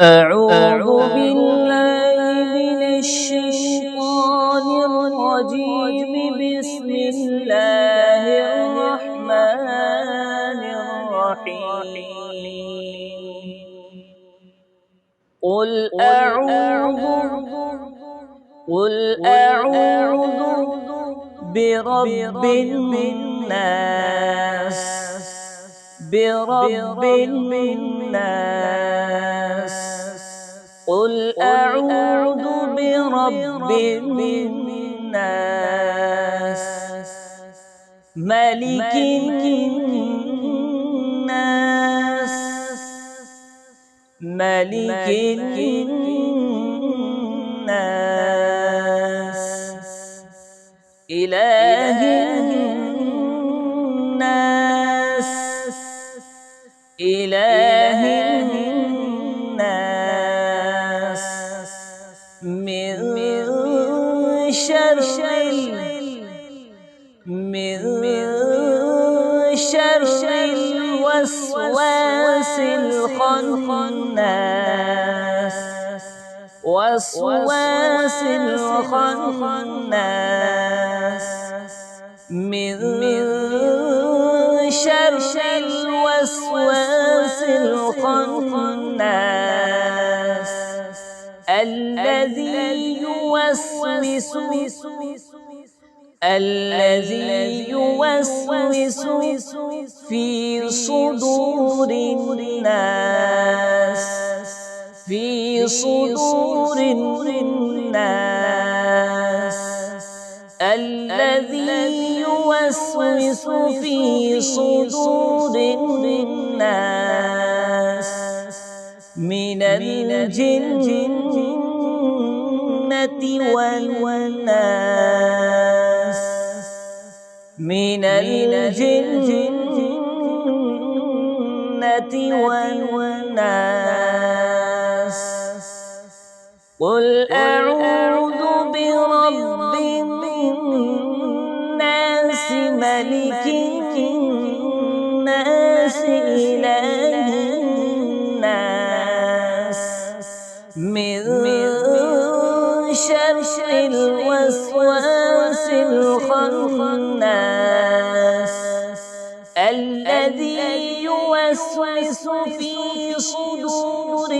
أعوذ بالله من الشيطان الرجيم. بسم الله الرحمن الرحيم. قل أعوذ برب الناس. برب الناس. قل أعوذ برب الناس. ملك الناس. ملك الناس. إله الناس. إله الناس. من شر الوسواس الخناس. وسواس الخناس. من شر الوسواس الخناس الذي يوسوس في صدور الناس. في صدور الناس. الذي يوسوس في صدور الناس من الجنة والناس. من الجنة والناس. قل أعوذ برب الناس. ملك الناس. إله الناس. من شر الوسواس الخناس الذي يوسوس في صدور